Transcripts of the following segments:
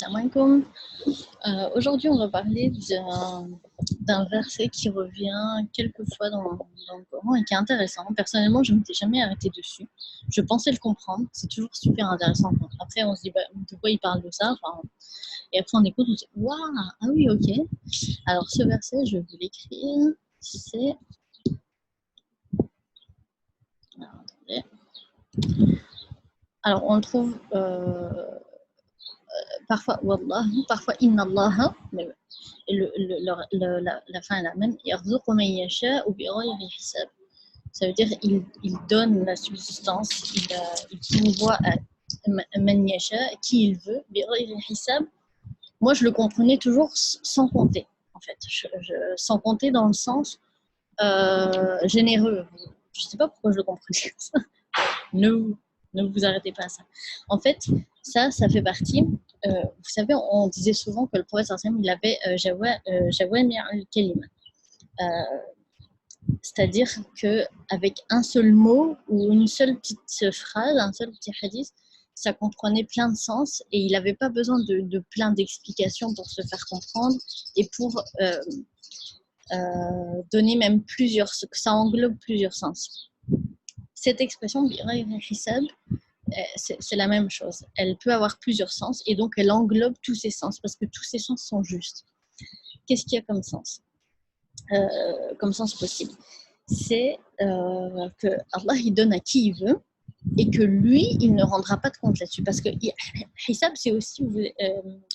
Salam alaikum. Aujourd'hui, on va parler d'un verset qui revient quelques fois dans le Coran et qui est intéressant. Personnellement, je ne m'étais jamais arrêtée dessus. Je pensais le comprendre. C'est toujours super intéressant. Après, on se dit, bah, de quoi il parle de ça enfin, et après, on écoute, on se dit, waouh, ah oui, ok. Alors, ce verset, je vais vous l'écrire. C'est... Alors, attendez. Alors, on le trouve parfois Wallah, parfois Inna Allah, mais la fin est la même. Yarzuqu man yasha ou bighayri hisab. Ça veut dire il donne la subsistance, il pourvoit à man yasha, qui il veut, bighayri hisab. Moi, je le comprenais toujours sans compter, en fait. Sans compter dans le sens généreux. Je ne sais pas pourquoi je le comprenais comme ça. Ne vous arrêtez pas à ça. En fait, ça fait partie. Vous savez, on disait souvent que le prophète il avait Jawami al-Kalim. C'est-à-dire qu'avec un seul mot ou une seule petite phrase, un seul petit hadith, ça comprenait plein de sens et il n'avait pas besoin de plein d'explications pour se faire comprendre et pour donner même plusieurs, ça englobe plusieurs sens. Cette expression, hisab, c'est la même chose. Elle peut avoir plusieurs sens et donc elle englobe tous ces sens parce que tous ces sens sont justes. Qu'est-ce qu'il y a comme sens possible? C'est que Allah il donne à qui il veut et que lui il ne rendra pas de compte là-dessus parce que hisab c'est aussi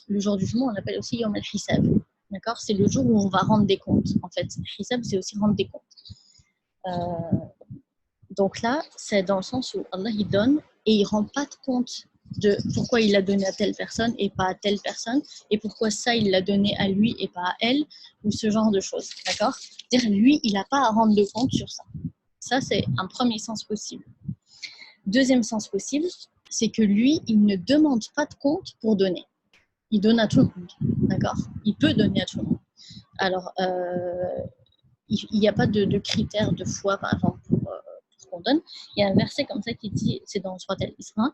le jour du jugement, on l'appelle aussi yawm al-hisab. D'accord, c'est le jour où on va rendre des comptes. En fait, hisab c'est aussi rendre des comptes. Donc là, c'est dans le sens où Allah il donne et il ne rend pas de compte de pourquoi il l'a donné à telle personne et pas à telle personne et pourquoi ça il l'a donné à lui et pas à elle ou ce genre de choses. D'accord ? C'est-à-dire lui, il n'a pas à rendre de compte sur ça. Ça, c'est un premier sens possible. Deuxième sens possible, c'est que lui, il ne demande pas de compte pour donner. Il donne à tout le monde. D'accord ? Il peut donner à tout le monde. Alors, il n'y a pas de critères de foi, par exemple, pour qu'on donne. Il y a un verset comme ça qui dit, c'est dans Surat al-Isra,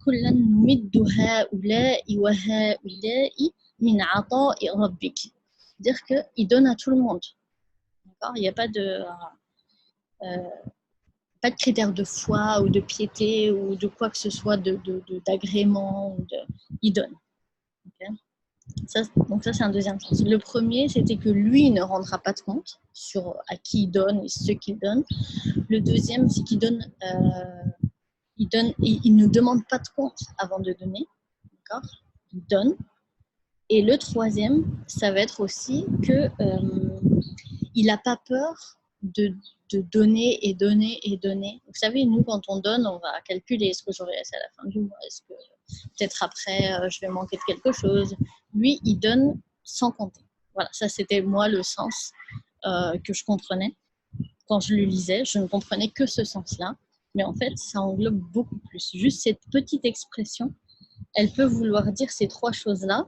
Kullan numiddu ha'ula'i wa ha'ula'i min 'ata'i rabbik. C'est-à-dire qu'il donne à tout le monde. D'accord ? Il n'y a pas pas de critères de foi ou de piété ou de quoi que ce soit d'agrément. Il donne. Okay ? Donc ça, c'est un deuxième sens. Le premier, c'était que lui ne rendra pas de compte sur à qui il donne et ce qu'il donne. Le deuxième, c'est qu'il donne, il ne demande pas de compte avant de donner. D'accord ? Il donne. Et le troisième, ça va être aussi que il n'a pas peur de donner et donner et donner. Vous savez, nous, quand on donne, on va calculer est-ce que j'aurai assez à la fin du mois, est-ce que peut-être après, je vais manquer de quelque chose. Lui, il donne sans compter. Voilà, ça, c'était moi le sens que je comprenais. Quand je le lisais, je ne comprenais que ce sens-là. Mais en fait, ça englobe beaucoup plus. Juste cette petite expression, elle peut vouloir dire ces trois choses-là.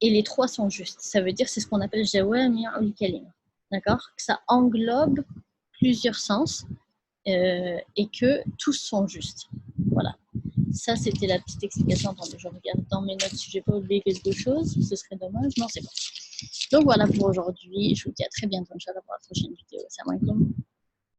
Et les trois sont justes. Ça veut dire, c'est ce qu'on appelle Jawami al-Kalim. D'accord ? Que ça englobe plusieurs sens et que tous sont justes. Voilà. Ça, c'était la petite explication. Attendez, je regarde dans mes notes si je n'ai pas oublié quelque chose. Ce serait dommage. Non, c'est bon. Donc voilà pour aujourd'hui. Je vous dis à très bientôt, Inch'Allah, pour la prochaine vidéo. Salam alaikum.